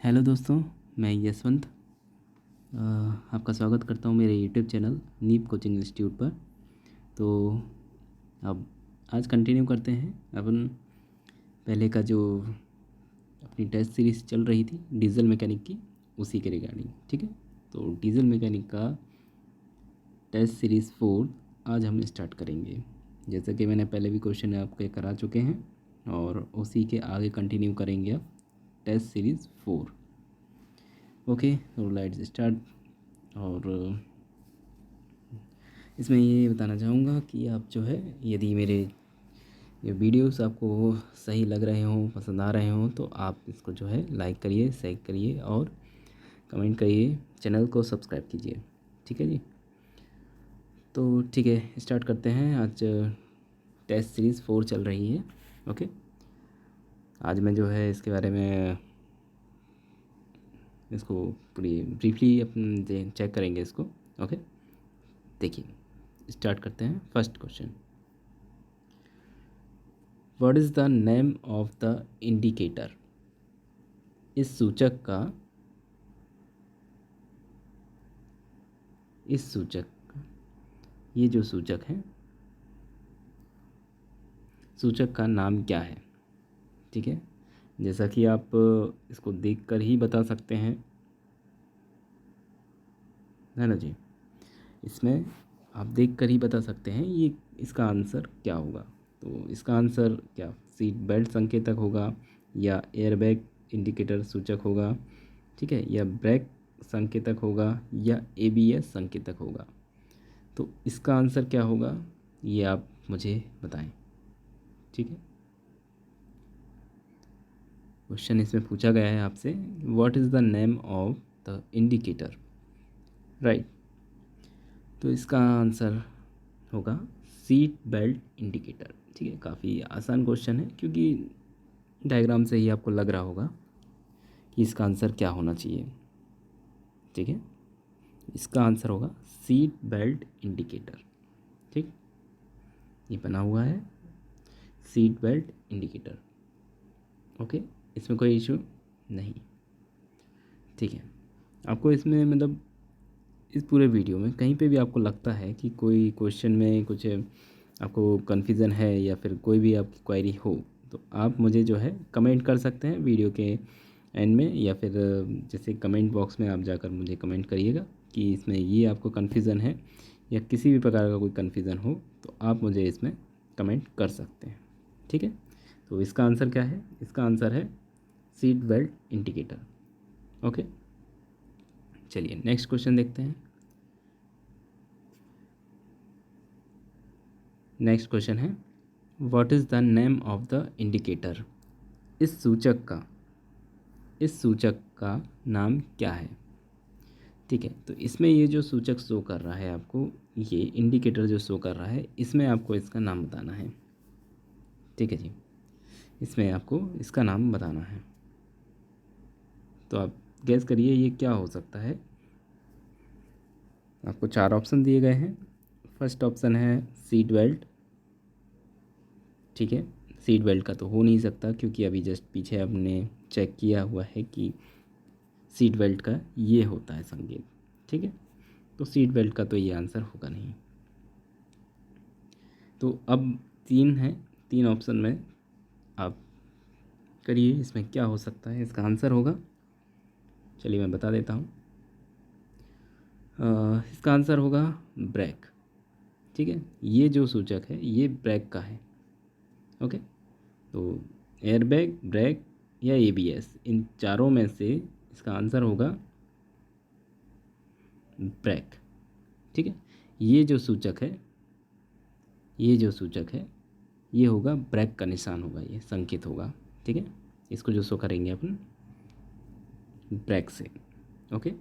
Hello दोस्तों, मैं यशवंत आपका स्वागत करता हूँ मेरे यूट्यूब चैनल नीप कोचिंग इंस्टीट्यूट पर। तो अब आज कंटिन्यू करते हैं अपन पहले का जो अपनी टेस्ट सीरीज़ चल रही थी डीजल मैकेनिक की, उसी के रिगार्डिंग। ठीक है, तो डीजल मैकेनिक का टेस्ट सीरीज़ 4 आज हम स्टार्ट करेंगे। जैसा कि मैंने पहले भी क्वेश्चन आपके करा चुके हैं और उसी के आगे कंटिन्यू करेंगे अब टेस्ट सीरीज़ 4। ओके, तो लेट्स स्टार्ट। और इसमें ये बताना चाहूँगा कि आप जो है, यदि मेरे ये वीडियोस आपको सही लग रहे हों, पसंद आ रहे हों, तो आप इसको जो है लाइक करिए, शेयर करिए और कमेंट करिए, चैनल को सब्सक्राइब कीजिए। ठीक है जी। तो ठीक है, स्टार्ट करते हैं। आज टेस्ट सीरीज़ 4 चल रही है। ओके, आज मैं जो है इसके बारे में इसको पूरी ब्रीफली अपन चेक करेंगे इसको। ओके, देखिए स्टार्ट करते हैं। First question, what is the name of the indicator? इस सूचक का ये जो सूचक है, सूचक का नाम क्या है? ठीक है, जैसा कि आप इसको देखकर ही बता सकते हैं, है ना जी। इसमें आप देखकर ही बता सकते हैं ये इसका आंसर क्या होगा। तो इसका आंसर क्या सीट बेल्ट संकेतक होगा, या एयरबैग इंडिकेटर सूचक होगा, ठीक है, या ब्रेक संकेतक होगा, या एबीएस संकेतक होगा? तो इसका आंसर क्या होगा ये आप मुझे बताएं। ठीक है, क्वेश्चन इसमें पूछा गया है आपसे, what is the name of the indicator, right. तो इसका आंसर होगा सीट बेल्ट इंडिकेटर। ठीक है, काफ़ी आसान क्वेश्चन है, क्योंकि डायग्राम से ही आपको लग रहा होगा कि इसका आंसर क्या होना चाहिए। ठीक है, इसका आंसर होगा सीट बेल्ट इंडिकेटर। ठीक, ये बना हुआ है सीट बेल्ट इंडिकेटर। ओके, इसमें कोई इशू नहीं। ठीक है, आपको इसमें मतलब इस पूरे वीडियो में कहीं पे भी आपको लगता है कि कोई क्वेश्चन में कुछ आपको कन्फ्यूज़न है या फिर कोई भी आपकी क्वेरी हो, तो आप मुझे जो है कमेंट कर सकते हैं वीडियो के एंड में, या फिर जैसे कमेंट बॉक्स में आप जाकर मुझे कमेंट करिएगा कि इसमें ये आपको कन्फ्यूज़न है या किसी भी प्रकार का कोई कन्फ्यूज़न हो, तो आप मुझे इसमें कमेंट कर सकते हैं। ठीक है, तो इसका आंसर क्या है? इसका आंसर है सीट बेल्ट इंडिकेटर। ओके, चलिए नेक्स्ट क्वेश्चन देखते हैं। नेक्स्ट क्वेश्चन है, what is the name of the indicator? इस सूचक का नाम क्या है? ठीक है, तो इसमें ये जो सूचक शो कर रहा है आपको, ये इंडिकेटर जो शो कर रहा है, इसमें आपको इसका नाम बताना है। ठीक है जी, इसमें आपको इसका नाम बताना है। तो आप गैस करिए ये क्या हो सकता है। आपको 4 ऑप्शन दिए गए हैं। फर्स्ट ऑप्शन है सीट बेल्ट। ठीक है, सीट बेल्ट का तो हो नहीं सकता, क्योंकि अभी जस्ट पीछे हमने चेक किया हुआ है कि सीट बेल्ट का ये होता है संकेत। ठीक है, तो सीट बेल्ट का तो ये आंसर होगा नहीं। तो अब 3 है, 3 ऑप्शन में आप करिए इसमें क्या हो सकता है इसका आंसर होगा। चलिए मैं बता देता हूँ। इसका आंसर होगा ब्रेक। ठीक है, ये जो सूचक है ये ब्रेक का है। ओके, तो एयरबैग, ब्रेक या एबीएस, इन चारों में से इसका आंसर होगा ब्रेक। ठीक है, ये जो सूचक है ये होगा ब्रेक का निशान होगा, ये संकेत होगा। ठीक है, इसको जो शो करेंगे अपन ब्रेक से। ओके,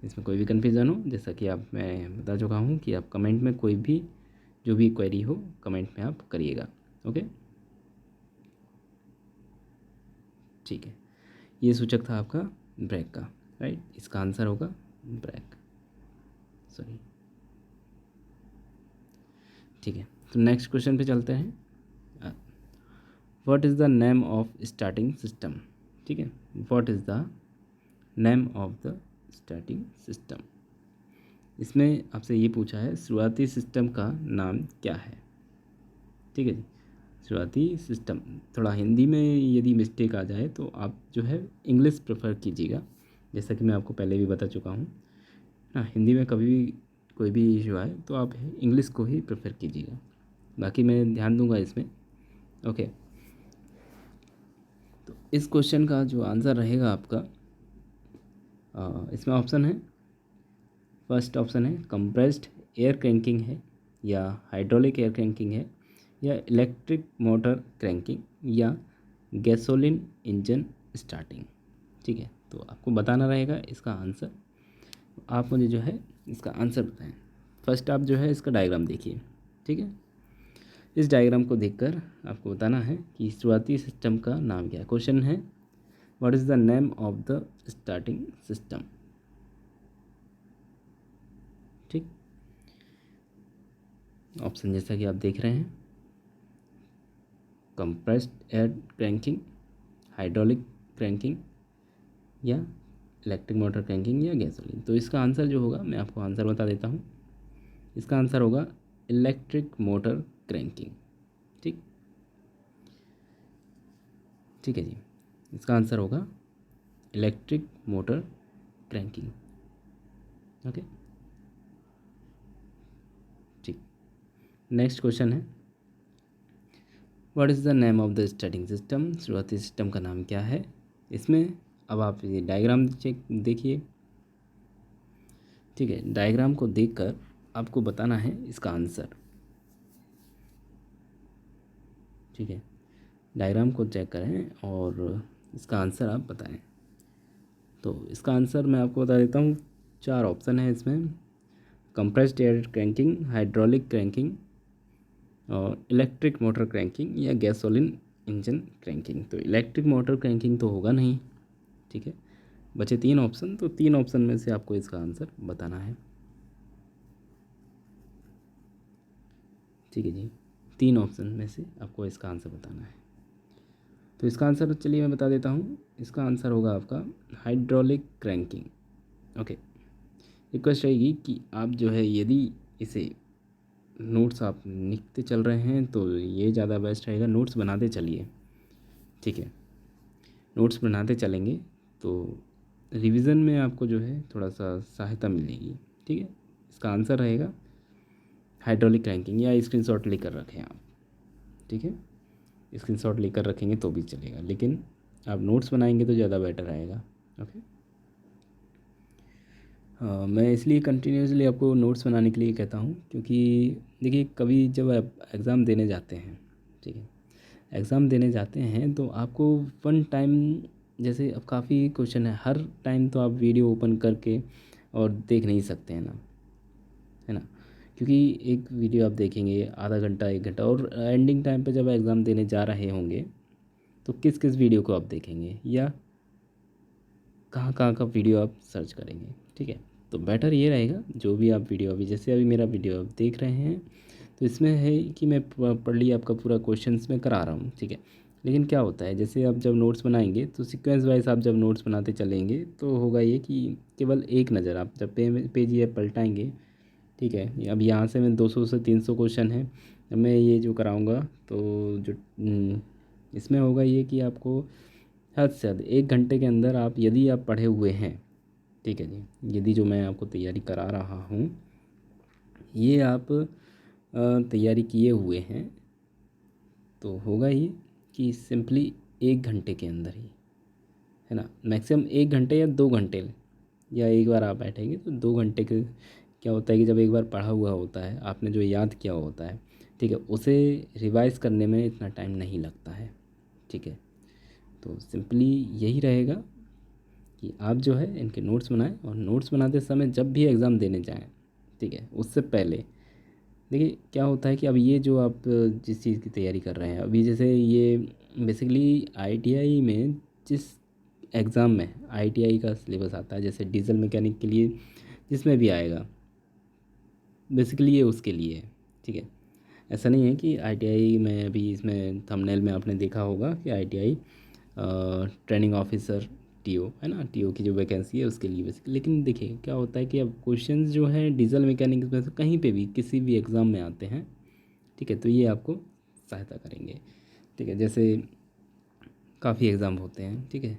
इसमें कोई भी कन्फ्यूज़न हो, जैसा कि आप मैं बता चुका हूँ कि आप कमेंट में कोई भी जो भी क्वेरी हो कमेंट में आप करिएगा। ओके, ठीक है, ये सूचक था आपका ब्रेक का, राइट। इसका आंसर होगा ब्रेक, सॉरी। ठीक है, तो नेक्स्ट क्वेश्चन पे चलते हैं। What is the name of starting system? ठीक है, what is the name of the starting system. इसमें आपसे ये पूछा है शुरुआती सिस्टम का नाम क्या है। ठीक है जी, शुरुआती सिस्टम। थोड़ा हिंदी में यदि मिस्टेक आ जाए तो आप जो है इंग्लिश प्रेफर कीजिएगा, जैसा कि मैं आपको पहले भी बता चुका हूँ ना। हिंदी में कभी भी कोई भी इशू आए तो आप इंग्लिश को ही प्रेफर कीजिएगा, बाकी मैं ध्यान दूंगा इसमें। ओके, तो इस क्वेश्चन का जो आंसर रहेगा आपका, इसमें ऑप्शन है, फर्स्ट ऑप्शन है कंप्रेस्ड एयर क्रैंकिंग है, या हाइड्रोलिक एयर क्रैंकिंग है, या इलेक्ट्रिक मोटर क्रैंकिंग, या गैसोलीन इंजन स्टार्टिंग। ठीक है, तो आपको बताना रहेगा इसका आंसर। आप मुझे जो है इसका आंसर बताएं। फर्स्ट आप जो है इसका डायग्राम देखिए। ठीक है, इस डायग्राम को देखकर आपको बताना है कि शुरुआती सिस्टम का नाम क्या है। क्वेश्चन है what is the name of the starting system. ठीक, ऑप्शन जैसा कि आप देख रहे हैं, compressed air cranking, hydraulic cranking, या इलेक्ट्रिक मोटर क्रैंकिंग, या गैसोलीन। तो इसका आंसर जो होगा, मैं आपको आंसर बता देता हूँ। इसका आंसर होगा इलेक्ट्रिक मोटर क्रैंकिंग। ठीक, ठीक है जी, इसका आंसर होगा इलेक्ट्रिक मोटर क्रैंकिंग। ओके, ठीक। नेक्स्ट क्वेश्चन है what is the name of the starting system. शुरुआती सिस्टम का नाम क्या है। इसमें अब आप ये डायग्राम चेक देखिए। ठीक है, डायग्राम को देखकर आपको बताना है इसका आंसर। ठीक है, डायग्राम को चेक करें और इसका आंसर आप बताएं। तो इसका आंसर मैं आपको बता देता हूँ। 4 ऑप्शन है इसमें, compressed air cranking, hydraulic cranking, और इलेक्ट्रिक मोटर क्रैंकिंग, या गैसोलीन इंजन क्रैंकिंग। तो इलेक्ट्रिक मोटर क्रैंकिंग तो होगा नहीं। ठीक है, बचे 3 ऑप्शन, तो 3 ऑप्शन में से आपको इसका आंसर बताना है। ठीक है जी, 3 ऑप्शन में से आपको इसका आंसर बताना है। तो इसका आंसर चलिए मैं बता देता हूँ। इसका आंसर होगा आपका हाइड्रोलिक क्रैंकिंग। ओके, रिक्वेस्ट रहेगी कि आप जो है यदि इसे नोट्स आप लिखते चल रहे हैं तो ये ज़्यादा बेस्ट रहेगा, नोट्स बनाते चलिए। ठीक है, नोट्स बनाते चलेंगे तो रिवीजन में आपको जो है थोड़ा सा सहायता मिलेगी। ठीक है, इसका आंसर रहेगा हाइड्रोलिक क्रैंकिंग, या स्क्रीनशॉट लेकर रखें आप। ठीक है, स्क्रीनशॉट लेकर रखेंगे तो भी चलेगा, लेकिन आप नोट्स बनाएंगे तो ज़्यादा बेटर रहेगा। ओके, हाँ, मैं इसलिए कंटिन्यूसली आपको नोट्स बनाने के लिए कहता हूँ, क्योंकि देखिए कभी जब आप एग्ज़ाम देने जाते हैं, ठीक है, एग्ज़ाम देने जाते हैं तो आपको वन टाइम, जैसे अब काफ़ी क्वेश्चन है, हर टाइम तो आप वीडियो ओपन करके और देख नहीं सकते हैं ना, है ना। क्योंकि एक वीडियो आप देखेंगे आधा घंटा 1 घंटा, और एंडिंग टाइम पे जब एग्ज़ाम देने जा रहे होंगे तो किस किस वीडियो को आप देखेंगे, या कहाँ कहाँ का वीडियो आप सर्च करेंगे। ठीक है, तो बेटर ये रहेगा जो भी आप वीडियो, अभी जैसे अभी मेरा वीडियो आप देख रहे हैं तो इसमें है कि मैं प्रॉपर्ली आपका पूरा क्वेश्चंस में करा रहा हूँ। ठीक है, लेकिन क्या होता है, जैसे आप जब नोट्स बनाएंगे तो सीक्वेंस वाइज आप जब नोट्स बनाते चलेंगे तो होगा ये कि केवल एक नज़र आप जब पेज ये पलटाएंगे। ठीक है, अब यहाँ से मैं 200 से 300 क्वेश्चन है, मैं ये जो कराऊँगा तो जो इसमें होगा ये कि आपको हद से हद 1 घंटे के अंदर आप, यदि आप पढ़े हुए हैं, ठीक है जी, यदि जो मैं आपको तैयारी करा रहा हूँ ये आप तैयारी किए हुए हैं, तो होगा ये कि सिंपली 1 घंटे के अंदर ही, है ना, मैक्सिमम 1 घंटे या 2 घंटे, या एक बार आप बैठेंगे तो 2 घंटे के, क्या होता है कि जब एक बार पढ़ा हुआ होता है, आपने जो याद किया होता है, ठीक है, उसे रिवाइज करने में इतना टाइम नहीं लगता है। ठीक है, तो सिंपली यही रहेगा कि आप जो है इनके नोट्स बनाएं, और नोट्स बनाते समय जब भी एग्ज़ाम देने जाएं, ठीक है, उससे पहले देखिए क्या होता है कि अब ये जो आप जिस चीज़ की तैयारी कर रहे हैं अभी, जैसे ये बेसिकली आईटीआई में जिस एग्ज़ाम में आईटीआई का सिलेबस आता है, जैसे डीजल मैकेनिक के लिए जिसमें भी आएगा, बेसिकली ये उसके लिए है। ठीक है, ऐसा नहीं है कि आईटीआई में, अभी इसमें थंबनेल में आपने देखा होगा कि आईटीआई ट्रेनिंग ऑफिसर, टीओ है ना, टीओ की जो वैकेंसी है उसके लिए बेसिक। लेकिन देखिए क्या होता है कि अब क्वेश्चंस जो हैं डीजल मैकेनिक्स में से कहीं पे भी किसी भी एग्ज़ाम में आते हैं, ठीक है, तो ये आपको सहायता करेंगे, ठीक है। जैसे काफ़ी एग्ज़ाम होते हैं, ठीक है,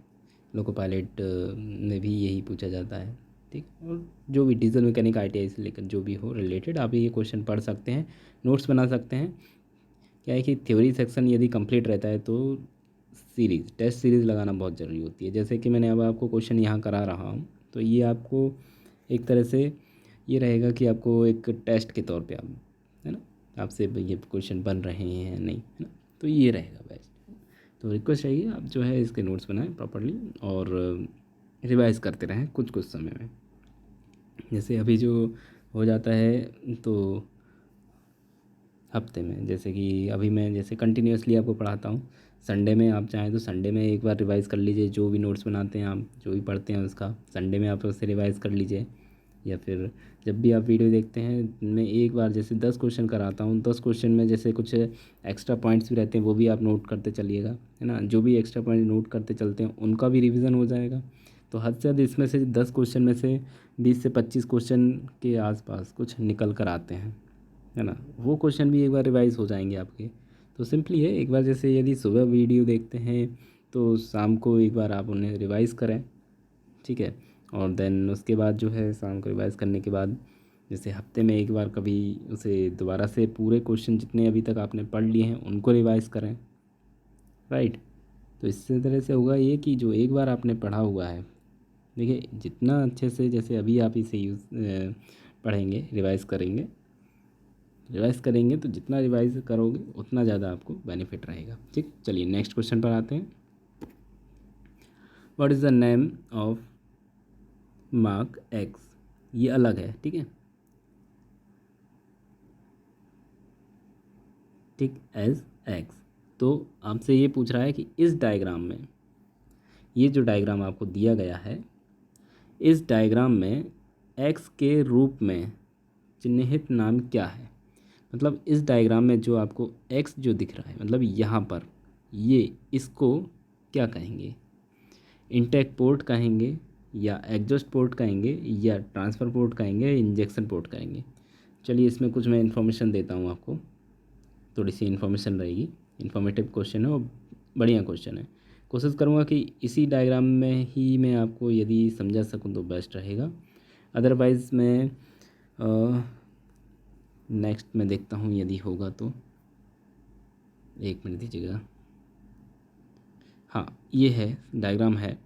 लोको पायलट में भी यही पूछा जाता है, ठीक। और जो भी डीजल मैकेनिक आईटीआई से लेकर जो भी हो रिलेटेड, आप ये क्वेश्चन पढ़ सकते हैं, नोट्स बना सकते हैं। क्या है कि थ्योरी सेक्शन यदि कंप्लीट रहता है तो सीरीज़, टेस्ट सीरीज़ लगाना बहुत ज़रूरी होती है। जैसे कि मैंने अब आपको क्वेश्चन यहाँ करा रहा हूँ, तो ये आपको एक तरह से ये रहेगा कि आपको एक टेस्ट के तौर पे आप, है ना, आपसे ये क्वेश्चन बन रहे हैं नहीं, है ना, तो ये रहेगा बेस्ट। तो रिक्वेस्ट रहेगी आप जो है इसके नोट्स बनाएं प्रॉपरली और रिवाइज करते रहें कुछ कुछ समय में। जैसे अभी जो हो जाता है तो हफ्ते में, जैसे कि अभी मैं जैसे कंटिन्यूसली आपको पढ़ाता हूँ, संडे में आप चाहें तो संडे में एक बार रिवाइज़ कर लीजिए, जो भी नोट्स बनाते हैं आप, जो भी पढ़ते हैं उसका संडे में आप उससे रिवाइज़ कर लीजिए। या फिर जब भी आप वीडियो देखते हैं मैं एक बार जैसे 10 क्वेश्चन कराता हूँ, 10 क्वेश्चन में जैसे कुछ एक्स्ट्रा पॉइंट्स भी रहते हैं वो भी आप नोट करते चलिएगा, है ना। जो भी एक्स्ट्रा पॉइंट नोट करते चलते हैं उनका भी रिविज़न हो जाएगा। तो हद से ज़्यादा इसमें से 10 क्वेश्चन में से 20 से 25 क्वेश्चन के आसपास कुछ निकल कर आते हैं, है ना, वो क्वेश्चन भी एक बार रिवाइज हो जाएंगे आपके। तो सिंपली है, एक बार जैसे यदि सुबह वीडियो देखते हैं तो शाम को एक बार आप उन्हें रिवाइज़ करें, ठीक है। और देन उसके बाद जो है शाम को रिवाइज़ करने के बाद जैसे हफ्ते में एक बार कभी उसे दोबारा से पूरे क्वेश्चन जितने अभी तक आपने पढ़ लिए हैं उनको रिवाइज़ करें, राइट। तो इससे तरह से होगा ये कि जो एक बार आपने पढ़ा हुआ है, देखिए जितना अच्छे से जैसे अभी आप इसे पढ़ेंगे, रिवाइज़ करेंगे तो जितना रिवाइज़ करोगे उतना ज़्यादा आपको बेनिफिट रहेगा, ठीक। चलिए नेक्स्ट क्वेश्चन पर आते हैं। What is the name of mark x, ये अलग है, ठीक है, ठीक, एज एक्स। तो आपसे ये पूछ रहा है कि इस डायग्राम में, ये जो डायग्राम आपको दिया गया है, इस डायग्राम में एक्स के रूप में चिन्हित नाम क्या है। मतलब इस डायग्राम में जो आपको एक्स जो दिख रहा है, मतलब यहाँ पर ये, इसको क्या कहेंगे, इंटेक पोर्ट कहेंगे या एग्जॉस्ट पोर्ट कहेंगे या ट्रांसफ़र पोर्ट कहेंगे या इंजेक्शन पोर्ट कहेंगे। चलिए इसमें कुछ मैं इन्फॉर्मेशन देता हूँ आपको, थोड़ी सी इन्फॉर्मेशन रहेगी, इन्फॉर्मेटिव क्वेश्चन है और बढ़िया क्वेश्चन है। कोशिश करूँगा कि इसी डायग्राम में ही मैं आपको यदि समझा सकूँ तो बेस्ट रहेगा, अदरवाइज़ मैं नेक्स्ट में देखता हूँ यदि होगा तो, एक मिनट दीजिएगा। हाँ ये है डायग्राम है,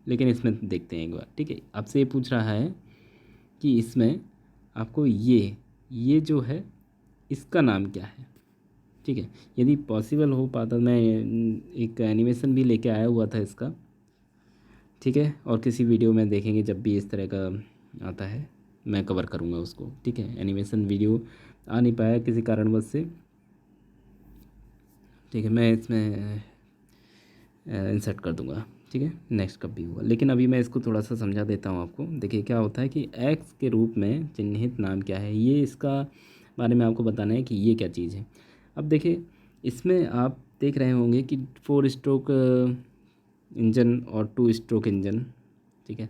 लेकिन इसमें देखते हैं एक बार, ठीक है। आपसे ये पूछ रहा है कि इसमें आपको ये जो है इसका नाम क्या है, ठीक है। यदि पॉसिबल हो पाता मैं एक एनिमेशन भी लेके आया हुआ था इसका, ठीक है, और किसी वीडियो में देखेंगे जब भी इस तरह का आता है मैं कवर करूँगा उसको, ठीक है। एनिमेशन वीडियो आ नहीं पाया किसी कारणवश से, ठीक है, मैं इसमें इंसर्ट कर दूंगा, ठीक है, नेक्स्ट कब भी होगा। लेकिन अभी मैं इसको थोड़ा सा समझा देता हूँ आपको। देखिए क्या होता है कि एक्स के रूप में चिन्हित नाम क्या है, ये इसका बारे में आपको बताना है कि ये क्या चीज़ है। अब देखिए इसमें आप देख रहे होंगे कि 4 स्ट्रोक इंजन और 2 स्ट्रोक इंजन, ठीक है।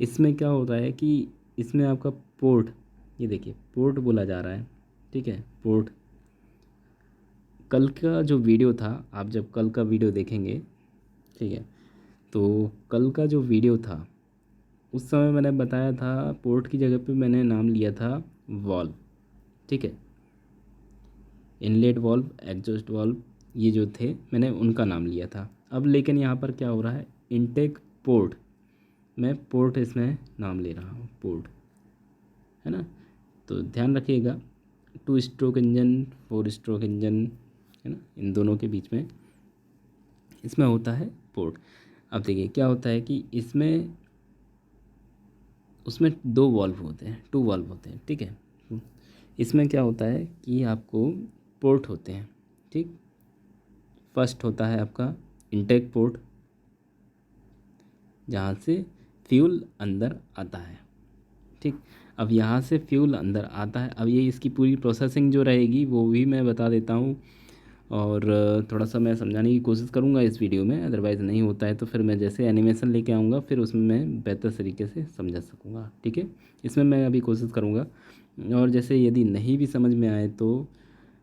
इसमें क्या होता है कि इसमें आपका पोर्ट, ये देखिए पोर्ट बोला जा रहा है, ठीक है, पोर्ट। कल का जो वीडियो था, आप जब कल का वीडियो देखेंगे, ठीक है, तो कल का जो वीडियो था उस समय मैंने बताया था पोर्ट की जगह पे मैंने नाम लिया था वॉल्व, ठीक है, इनलेट वॉल्व, एग्जॉस्ट वॉल्व, ये जो थे मैंने उनका नाम लिया था। अब लेकिन यहाँ पर क्या हो रहा है, इनटेक पोर्ट, मैं पोर्ट इसमें नाम ले रहा हूँ, पोर्ट, है ना। तो ध्यान रखिएगा 2 स्ट्रोक इंजन, 4 स्ट्रोक इंजन, है ना, इन दोनों के बीच में इसमें होता है पोर्ट। अब देखिए क्या होता है कि इसमें उसमें 2 वॉल्व होते हैं, 2 वॉल्व होते हैं, ठीक है। इसमें क्या होता है कि आपको पोर्ट होते हैं, ठीक। फर्स्ट होता है आपका इनटेक पोर्ट, जहाँ से फ्यूल अंदर आता है, ठीक। अब यहाँ से फ्यूल अंदर आता है, अब ये इसकी पूरी प्रोसेसिंग जो रहेगी वो भी मैं बता देता हूँ। और थोड़ा सा मैं समझाने की कोशिश करूँगा इस वीडियो में, अदरवाइज़ नहीं होता है तो फिर मैं जैसे एनिमेशन लेके आऊँगा फिर उसमें मैं बेहतर तरीके से समझा सकूँगा, ठीक है। इसमें मैं अभी कोशिश करूँगा। और जैसे यदि नहीं भी समझ में आए तो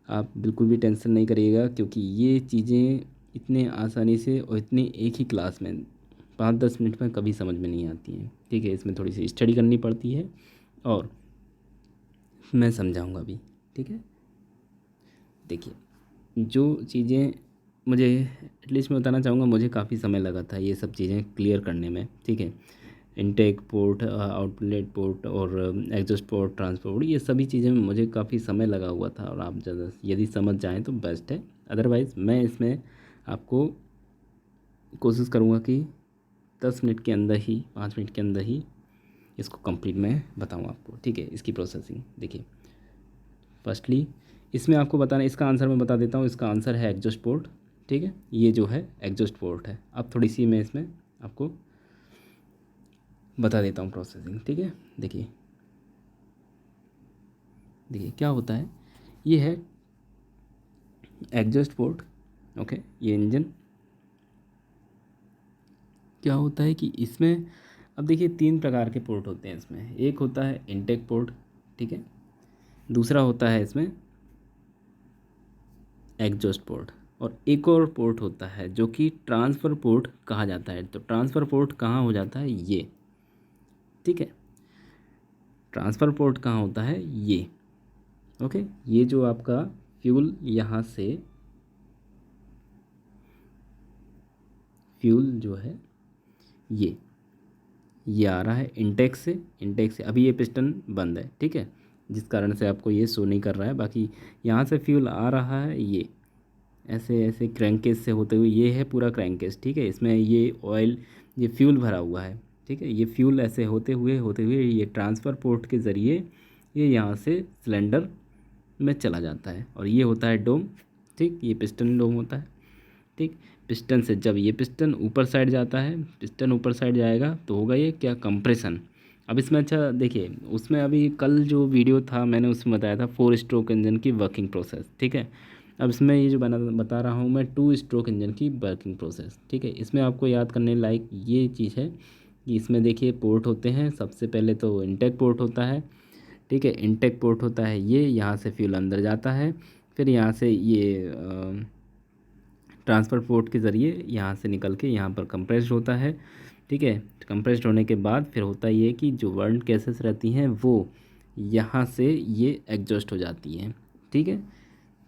आप बिल्कुल भी टेंशन नहीं करिएगा, क्योंकि ये चीज़ें इतने आसानी से और इतनी एक ही क्लास में 5-10 मिनट में कभी समझ में नहीं आती हैं, ठीक है। इसमें थोड़ी सी स्टडी करनी पड़ती है और मैं समझाऊंगा भी, ठीक है। देखिए, जो चीज़ें मुझे एटलीस्ट मैं बताना चाहूँगा, मुझे काफ़ी समय लगा था ये सब चीज़ें क्लियर करने में, ठीक है। इनटेक पोर्ट, आउटलेट पोर्ट और एग्जॉस्ट पोर्ट, ट्रांसफर पोर्ट, ये सभी चीज़ें में मुझे काफ़ी समय लगा हुआ था। और आप ज़्यादा यदि समझ जाएँ तो बेस्ट है, अदरवाइज़ मैं इसमें आपको कोशिश करूँगा कि 10 मिनट के अंदर ही, 5 मिनट के अंदर ही इसको कंप्लीट मैं बताऊँ आपको, ठीक है। इसकी प्रोसेसिंग देखिए, फर्स्टली इसमें आपको बताना, इसका आंसर मैं बता देता हूँ। इसका आंसर है एग्जॉस्ट पोर्ट, ठीक है। ये जो है एग्जॉस्ट पोर्ट है। अब थोड़ी सी मैं इसमें आपको बता देता हूँ प्रोसेसिंग, ठीक है। देखिए देखिए क्या होता है, ये है एग्जॉस्ट पोर्ट, ओके। ये इंजन क्या होता है कि इसमें, अब देखिए 3 प्रकार के पोर्ट होते हैं इसमें। एक होता है इनटेक पोर्ट, ठीक है। दूसरा होता है इसमें एग्जॉस्ट पोर्ट, और एक और पोर्ट होता है जो कि ट्रांसफ़र पोर्ट कहा जाता है। तो ट्रांसफ़र पोर्ट कहाँ हो जाता है, ये, ठीक है। ट्रांसफ़र पोर्ट कहाँ होता है, ये, ओके। ये जो आपका फ्यूल यहाँ से, फ्यूल जो है ये आ रहा है इंटेक से, इंटेक से अभी ये पिस्टन बंद है, ठीक है, जिस कारण से आपको ये शो नहीं कर रहा है। बाकी यहाँ से फ्यूल आ रहा है, ये ऐसे ऐसे क्रैंकेज से होते हुए, ये है पूरा क्रैंकेज, ठीक है। इसमें ये ऑयल, ये फ्यूल भरा हुआ है, ठीक है। ये फ्यूल ऐसे होते हुए ये ट्रांसफ़र पोर्ट के ज़रिए ये यहाँ से सिलेंडर में चला जाता है, और ये होता है डोम, ठीक। ये पिस्टन डोम होता है, ठीक। पिस्टन से जब ये पिस्टन ऊपर साइड जाता है, पिस्टन ऊपर साइड जाएगा तो होगा ये क्या, कंप्रेशन। अब इसमें अच्छा देखिए, उसमें अभी कल जो वीडियो था मैंने उसमें बताया था 4 स्ट्रोक इंजन की वर्किंग प्रोसेस, ठीक है। अब इसमें ये जो बता रहा हूँ मैं 2 स्ट्रोक इंजन की वर्किंग प्रोसेस, ठीक है। इसमें आपको याद करने लायक ये चीज़ है कि इसमें देखिए पोर्ट होते हैं। सबसे पहले तो इनटेक पोर्ट होता है, ठीक है। इनटेक पोर्ट होता है ये, यहाँ से फ्यूल अंदर जाता है, फिर यहाँ से ये ट्रांसफ़र पोर्ट के ज़रिए यहाँ से निकल के यहाँ पर कंप्रेस्ड होता है, ठीक है। कंप्रेस्ड होने के बाद फिर होता ये कि जो वर्ल्ड गैसेस रहती हैं वो यहाँ से ये एग्जॉस्ट हो जाती हैं, ठीक है।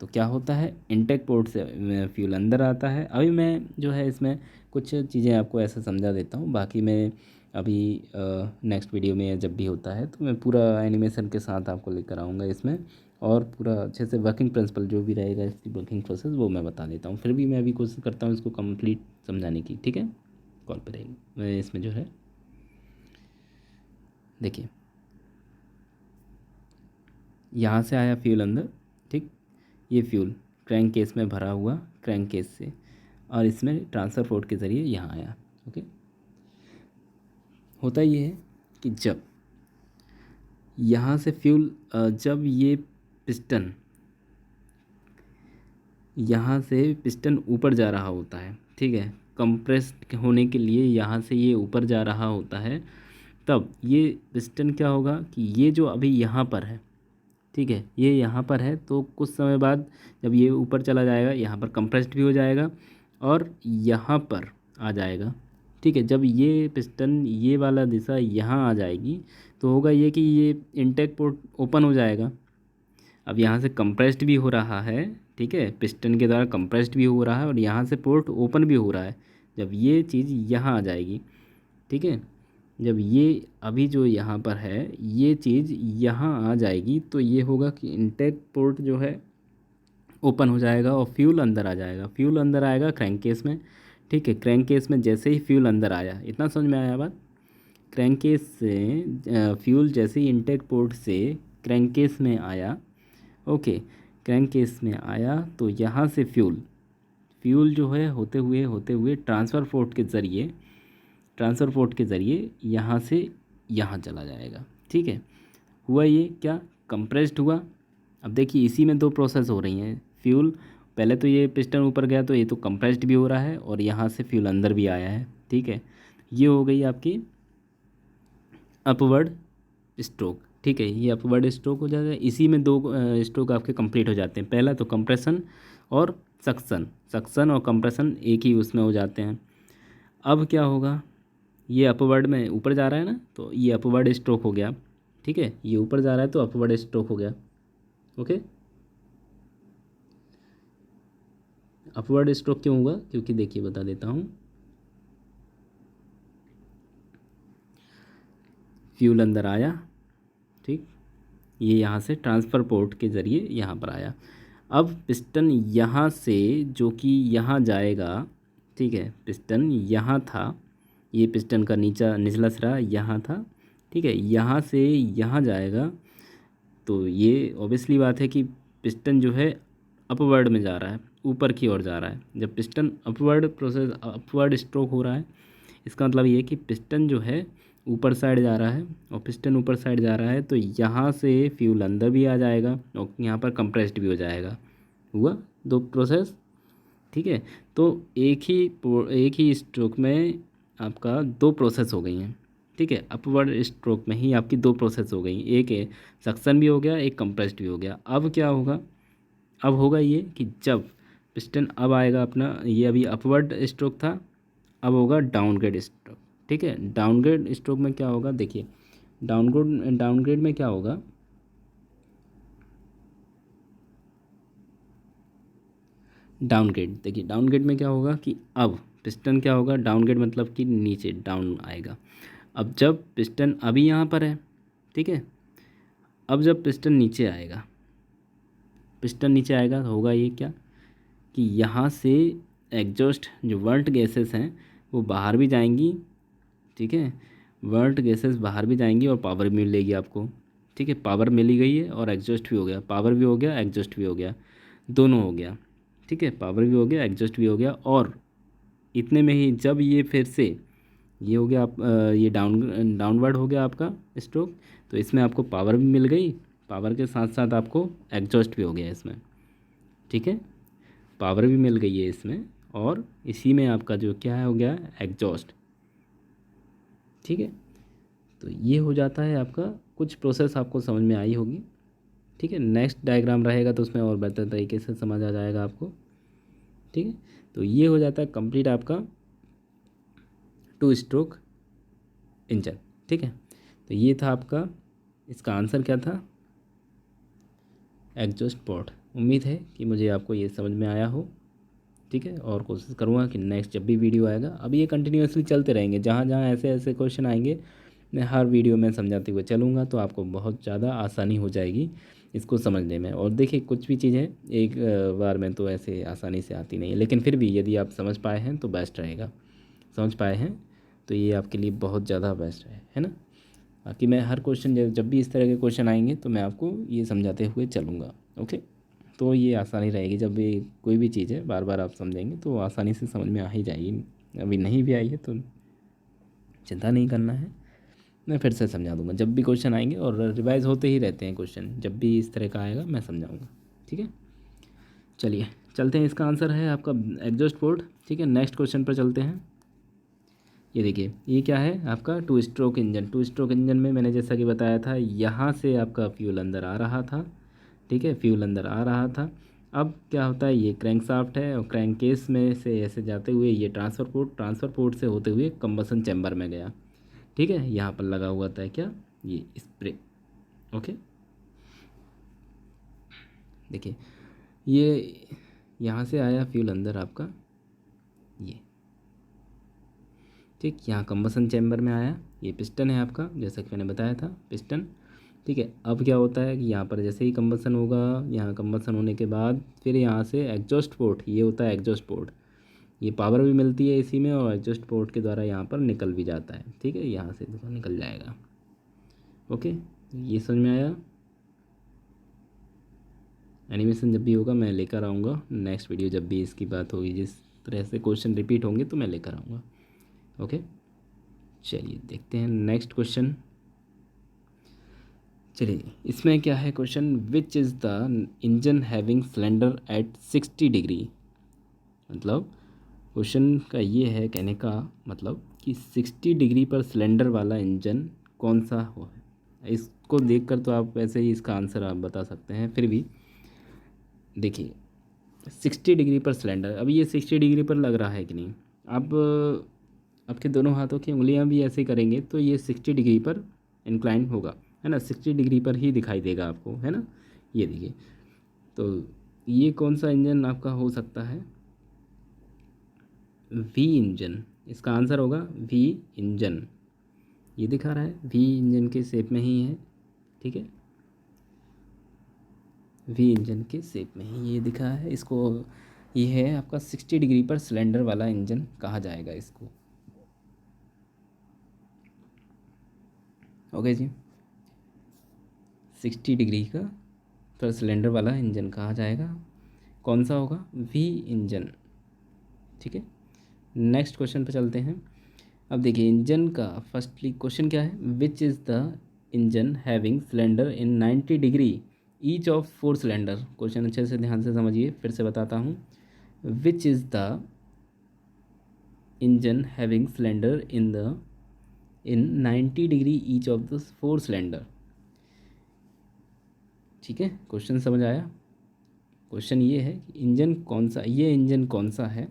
तो क्या होता है, इनटेक पोर्ट से फ्यूल अंदर आता है। अभी मैं जो है इसमें कुछ चीज़ें आपको ऐसा समझा देता हूँ, बाकी मैं अभी नेक्स्ट वीडियो में जब भी होता है तो मैं पूरा एनिमेशन के साथ आपको लेकर आऊँगा इसमें, और पूरा अच्छे से वर्किंग प्रिंसिपल जो भी रहेगा इसकी वर्किंग प्रोसेस वो मैं बता देता हूँ। फिर भी मैं अभी कोशिश करता हूँ इसको कंप्लीट समझाने की, ठीक है। कॉल पर रहेगी मैं इसमें जो है, देखिए यहाँ से आया फ्यूल अंदर, ठीक। ये फ्यूल क्रैंक केस में भरा हुआ, क्रैंक केस से, और इसमें ट्रांसफ़र पोर्ट के ज़रिए यहाँ आया, ओके। होता ये है कि जब यहाँ से फ्यूल जब ये पिस्टन, यहाँ से पिस्टन ऊपर जा रहा होता है, ठीक है, कंप्रेस्ड होने के लिए यहाँ से ये ऊपर जा रहा होता है, तब ये पिस्टन क्या होगा कि ये जो अभी यहाँ पर है, ठीक है, ये यहाँ पर है, तो कुछ समय बाद जब ये ऊपर चला जाएगा यहाँ पर कंप्रेस्ड भी हो जाएगा और यहाँ पर आ जाएगा, ठीक है। जब ये पिस्टन, ये वाला दिशा यहाँ आ जाएगी तो होगा ये कि ये इनटेक पोर्ट ओपन हो जाएगा। अब यहाँ से कंप्रेस्ड भी हो रहा है, ठीक है, पिस्टन के द्वारा कंप्रेस्ड भी हो रहा है और यहाँ से पोर्ट ओपन भी हो रहा है। जब ये चीज़ यहाँ आ जाएगी, ठीक है, जब ये अभी जो यहाँ पर है ये चीज़ यहाँ आ जाएगी तो ये होगा कि इनटेक पोर्ट जो है ओपन हो जाएगा और फ्यूल अंदर आ जाएगा। फ्यूल अंदर आएगा क्रैंक केस में, ठीक है। क्रैंक केस में जैसे ही फ्यूल अंदर आया, इतना समझ में आया बात। क्रैंक केस से फ्यूल जैसे ही इनटेक पोर्ट से क्रैंक केस में आया, ओके, क्रैंक केस में आया तो यहाँ से फ्यूल जो है होते हुए ट्रांसफ़र पोर्ट के ज़रिए यहाँ से यहाँ चला जाएगा, ठीक है। हुआ ये क्या, कंप्रेस्ड हुआ। अब देखिए इसी में 2 प्रोसेस हो रही हैं। फ्यूल पहले तो ये पिस्टन ऊपर गया तो ये तो कंप्रेस्ड भी हो रहा है और यहाँ से फ्यूल अंदर भी आया है, ठीक है। ये हो गई आपकी अपवर्ड स्ट्रोक, ठीक है। ये अपवर्ड स्ट्रोक हो जाता है। इसी में दो स्ट्रोक आपके कंप्लीट हो जाते हैं। पहला तो कंप्रेशन और सक्सन, सक्सन और कंप्रेशन एक ही उसमें हो जाते हैं। अब क्या होगा, ये अपवर्ड में ऊपर जा रहा है ना, तो ये अपवर्ड स्ट्रोक हो गया, ठीक है। ये ऊपर जा रहा है तो अपवर्ड स्ट्रोक हो गया, ओके। अपवर्ड स्ट्रोक क्यों होगा, क्योंकि देखिए बता देता हूँ, फ्यूल अंदर आया, ठीक, ये यहाँ से ट्रांसफ़र पोर्ट के ज़रिए यहाँ पर आया। अब पिस्टन यहाँ से जो कि यहाँ जाएगा, ठीक है, पिस्टन यहाँ था, ये पिस्टन का निचला सिरा यहाँ था, ठीक है, यहाँ से यहाँ जाएगा। तो ये ऑब्वियसली बात है कि पिस्टन जो है अपवर्ड में जा रहा है, ऊपर की ओर जा रहा है। जब piston upward process, upward stroke हो रहा है, इसका मतलब ये कि पिस्टन जो है ऊपर साइड जा रहा है, और पिस्टन ऊपर साइड जा रहा है तो यहाँ से फ्यूल अंदर भी आ जाएगा और यहाँ पर कंप्रेस्ड भी हो जाएगा। हुआ दो प्रोसेस, ठीक है। तो एक ही स्ट्रोक में आपका दो प्रोसेस हो गई हैं, ठीक है। अपवर्ड स्ट्रोक में ही आपकी दो प्रोसेस हो गई, एक है सक्शन भी हो गया, एक कंप्रेस्ड भी हो गया। अब क्या होगा, अब होगा ये कि जब पिस्टन अब आएगा अपना, ये अभी अपवर्ड स्ट्रोक था, अब होगा डाउनग्रेड स्ट्रोक, ठीक है। डाउनग्रेड स्ट्रोक में क्या होगा, देखिए डाउनग्रेड में क्या होगा, डाउनग्रेड, देखिए डाउनग्रेड में क्या होगा कि अब पिस्टन क्या होगा, डाउनग्रेड मतलब कि नीचे डाउन आएगा। अब जब पिस्टन अभी यहाँ पर है, ठीक है, अब जब पिस्टन नीचे आएगा, पिस्टन नीचे आएगा तो होगा ये क्या कि यहाँ से एग्जॉस्ट जो वर्ट गैसेस हैं वो बाहर भी जाएंगी, ठीक है, वर्ट गैसेस बाहर भी जाएंगी और पावर भी मिलेगी आपको, ठीक है। पावर मिली गई है और एग्जॉस्ट भी हो गया, पावर भी हो गया, एग्जॉस्ट भी हो गया, दोनों हो गया, ठीक है। पावर भी हो गया, एग्जॉस्ट भी हो गया। और इतने में ही जब ये फिर से ये हो गया, आप ये डाउनवर्ड हो गया आपका स्ट्रोक, तो इसमें आपको पावर भी मिल गई, पावर के साथ साथ आपको एग्जॉस्ट भी हो गया इसमें, ठीक है। पावर भी मिल गई है इसमें और इसी में आपका जो क्या हो गया, एग्जॉस्ट, ठीक है। तो ये हो जाता है आपका, कुछ प्रोसेस आपको समझ में आई होगी, ठीक है। नेक्स्ट डायग्राम रहेगा तो उसमें और बेहतर तरीके से समझ आ जाएगा आपको, ठीक है। तो ये हो जाता है कंप्लीट आपका टू स्ट्रोक इंजन, ठीक है। तो ये था आपका, इसका आंसर क्या था, एग्जॉस्ट पोर्ट। उम्मीद है कि मुझे आपको ये समझ में आया हो, ठीक है। और कोशिश करूँगा कि नेक्स्ट जब भी वीडियो आएगा, अभी ये कंटिन्यूसली चलते रहेंगे, जहाँ जहाँ ऐसे ऐसे क्वेश्चन आएंगे मैं हर वीडियो में समझाते हुए चलूँगा, तो आपको बहुत ज़्यादा आसानी हो जाएगी इसको समझने में। और देखिए कुछ भी चीज़ है एक बार में तो ऐसे आसानी से आती नहीं है, लेकिन फिर भी यदि आप समझ पाए हैं तो बेस्ट रहेगा, समझ पाए हैं तो ये आपके लिए बहुत ज़्यादा बेस्ट है ना। बाकी मैं हर क्वेश्चन जब भी इस तरह के क्वेश्चन आएंगे तो मैं आपको ये समझाते हुए चलूँगा, ओके। तो ये आसानी रहेगी, जब भी कोई भी चीज़ है बार बार आप समझेंगे तो आसानी से समझ में आ ही जाएगी। अभी नहीं भी आई है तो चिंता नहीं करना है, मैं फिर से समझा दूंगा जब भी क्वेश्चन आएंगे, और रिवाइज होते ही रहते हैं क्वेश्चन, जब भी इस तरह का आएगा मैं समझाऊंगा, ठीक है। चलिए चलते हैं, इसका आंसर है आपका एग्जॉस्ट पोर्ट, ठीक है। नेक्स्ट क्वेश्चन पर चलते हैं। ये देखिए ये क्या है आपका two stroke engine. Two stroke engine में मैंने जैसा कि बताया था, यहाँ से आपका फ्यूल अंदर आ रहा था, ठीक है, फ्यूल अंदर आ रहा था। अब क्या होता है, ये क्रैंक शाफ्ट है और क्रैंक केस में से ऐसे जाते हुए ये ट्रांसफ़र पोर्ट से होते हुए कंबसन चैम्बर में गया, ठीक है। यहाँ पर लगा हुआ था क्या, ये स्प्रे, ओके। देखिए ये यहाँ से आया फ्यूल अंदर आपका, ये ठीक, यहाँ कंबसन चैम्बर में आया, ये पिस्टन है आपका, जैसा कि मैंने बताया था पिस्टन, ठीक है। अब क्या होता है कि यहाँ पर जैसे ही कंबसन होगा, यहाँ कंबसन होने के बाद फिर यहाँ से एग्जॉस्ट पोर्ट, ये होता है एग्जॉस्ट पोर्ट, ये पावर भी मिलती है इसी में और एग्जॉस्ट पोर्ट के द्वारा यहाँ पर निकल भी जाता है, ठीक है, यहाँ से निकल जाएगा, ओके। ये समझ में आया। एनिमेशन जब भी होगा मैं लेकर आऊँगा नेक्स्ट वीडियो, जब भी इसकी बात होगी, जिस तरह से क्वेश्चन रिपीट होंगे तो मैं लेकर आऊँगा, ओके। चलिए देखते हैं नेक्स्ट क्वेश्चन। चलिए इसमें क्या है question, which is the engine having cylinder eight 60 degree. मतलब क्वेश्चन का ये है, कहने का मतलब कि 60 डिग्री पर सिलेंडर वाला इंजन कौन सा हो है। इसको देखकर तो आप वैसे ही इसका आंसर आप बता सकते हैं, फिर भी देखिए 60 डिग्री पर सिलेंडर, अभी ये 60 डिग्री पर लग रहा है कि नहीं। आप आपके दोनों हाथों की उंगलियां भी ऐसे करेंगे तो ये 60 डिग्री पर इंक्लाइन होगा, है ना, 60 डिग्री पर ही दिखाई देगा आपको, है ना। ये देखिए, तो ये कौन सा इंजन आपका हो सकता है, वी इंजन। इसका आंसर होगा वी इंजन। ये दिखा रहा है वी इंजन के शेप में ही है, ठीक है, वी इंजन के शेप में ही ये दिखा है इसको। ये है आपका 60 डिग्री पर सिलेंडर वाला इंजन कहा जाएगा इसको। ओके जी, 60 डिग्री का पर सिलेंडर वाला इंजन कहा जाएगा, कौन सा होगा, वी इंजन। ठीक है, नेक्स्ट क्वेश्चन पे चलते हैं। अब देखिए इंजन का फर्स्टली क्वेश्चन क्या है, which is the engine having cylinder in 90 degree each of 4 cylinder. Question अच्छे से ध्यान से समझिए, फिर से बताता हूँ, which is the engine having cylinder in 90 degree each of the 4 cylinder. ठीक है, क्वेश्चन समझ आया। क्वेश्चन ये है कि इंजन कौन सा, ये इंजन कौन सा है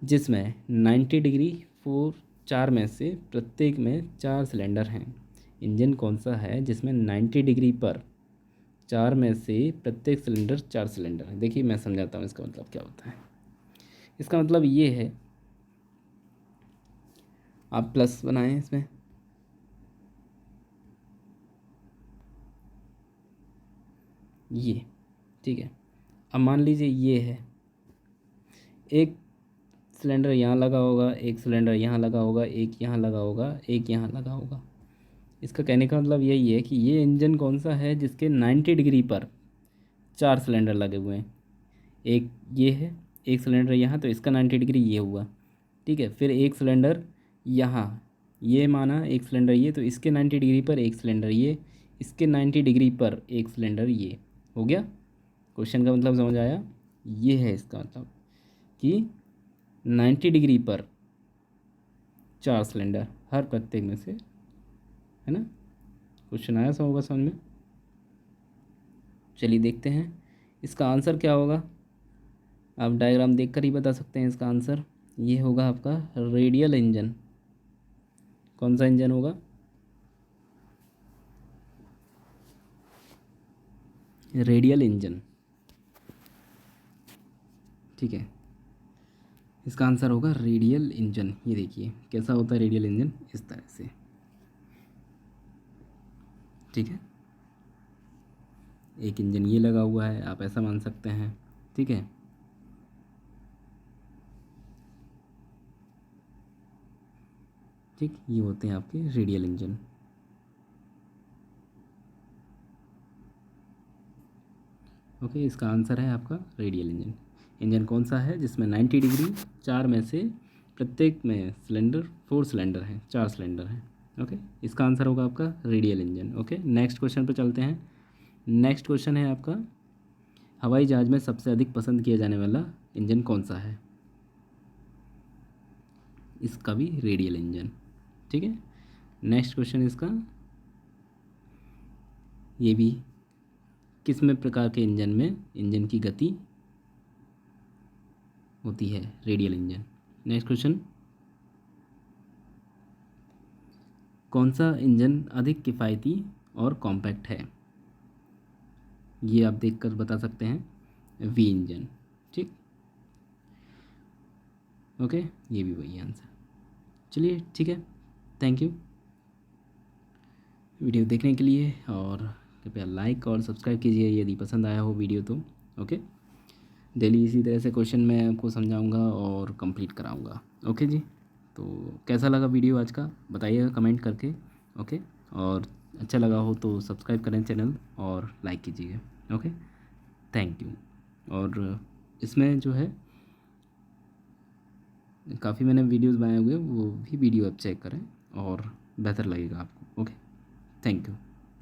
जिसमें 90 डिग्री 4 में से प्रत्येक में 4 सिलेंडर हैं। इंजन कौन सा है जिसमें 90 डिग्री पर 4 में से प्रत्येक सिलेंडर 4 सिलेंडर है। देखिए मैं समझाता हूँ इसका मतलब क्या होता है। इसका मतलब ये है, आप प्लस बनाएं इसमें, ये ठीक है। अब मान लीजिए ये है, एक सिलेंडर यहाँ लगा होगा, एक सिलेंडर यहाँ लगा होगा, एक यहाँ लगा होगा, एक यहाँ लगा होगा। इसका कहने का मतलब यही है कि ये इंजन कौन सा है जिसके 90 डिग्री पर 4 सिलेंडर लगे हुए हैं। एक ये है, एक सिलेंडर यहाँ, तो इसका 90 डिग्री ये हुआ, ठीक है। फिर एक सिलेंडर यहाँ, ये माना एक सिलेंडर ये, तो इसके 90 डिग्री पर एक सिलेंडर ये, इसके 90 डिग्री पर एक सिलेंडर ये, हो गया। क्वेश्चन का मतलब समझ आया। ये है इसका मतलब कि 90 डिग्री पर 4 सिलेंडर हर प्रत्येक में से, है ना। क्वेश्चन आया सा होगा समझ में। चलिए देखते हैं इसका आंसर क्या होगा। आप डायग्राम देखकर ही बता सकते हैं इसका आंसर। ये होगा आपका रेडियल इंजन। कौन सा इंजन होगा, रेडियल इंजन, ठीक है। इसका आंसर होगा रेडियल इंजन। ये देखिए कैसा होता है रेडियल इंजन, इस तरह से, ठीक है। एक इंजन ये लगा हुआ है, आप ऐसा मान सकते हैं, ठीक है। ठीक, ये होते हैं आपके रेडियल इंजन। ओके, इसका आंसर है आपका रेडियल इंजन। इंजन कौन सा है जिसमें 90 डिग्री 4 में से प्रत्येक में सिलेंडर 4 सिलेंडर हैं, 4 सिलेंडर हैं। ओके, इसका आंसर होगा आपका radial engine. Okay, next question पे चलते हैं। नेक्स्ट क्वेश्चन है आपका, हवाई जहाज़ में सबसे अधिक पसंद किया जाने वाला इंजन कौन सा है। इसका भी रेडियल इंजन, ठीक है। नेक्स्ट क्वेश्चन इसका, ये भी किस में प्रकार के इंजन में इंजन की गति होती है, रेडियल इंजन। नेक्स्ट क्वेश्चन, कौन सा इंजन अधिक किफ़ायती और कॉम्पैक्ट है। ये आप देखकर बता सकते हैं, वी इंजन, ठीक। ओके, ये भी वही आंसर। चलिए ठीक है, थैंक यू वीडियो देखने के लिए, और कृपया लाइक और सब्सक्राइब कीजिए यदि पसंद आया हो वीडियो तो। ओके, डेली इसी तरह से क्वेश्चन मैं आपको समझाऊंगा और कंप्लीट कराऊंगा। ओके जी, तो कैसा लगा वीडियो आज का बताइएगा कमेंट करके। ओके, और अच्छा लगा हो तो सब्सक्राइब करें चैनल और लाइक कीजिएगा। Okay, thank you. और इसमें जो है काफ़ी मैंने वीडियोस बनाए हुए हैं, वो भी वीडियो आप चेक करें और बेहतर लगेगा आपको। Okay, thank you.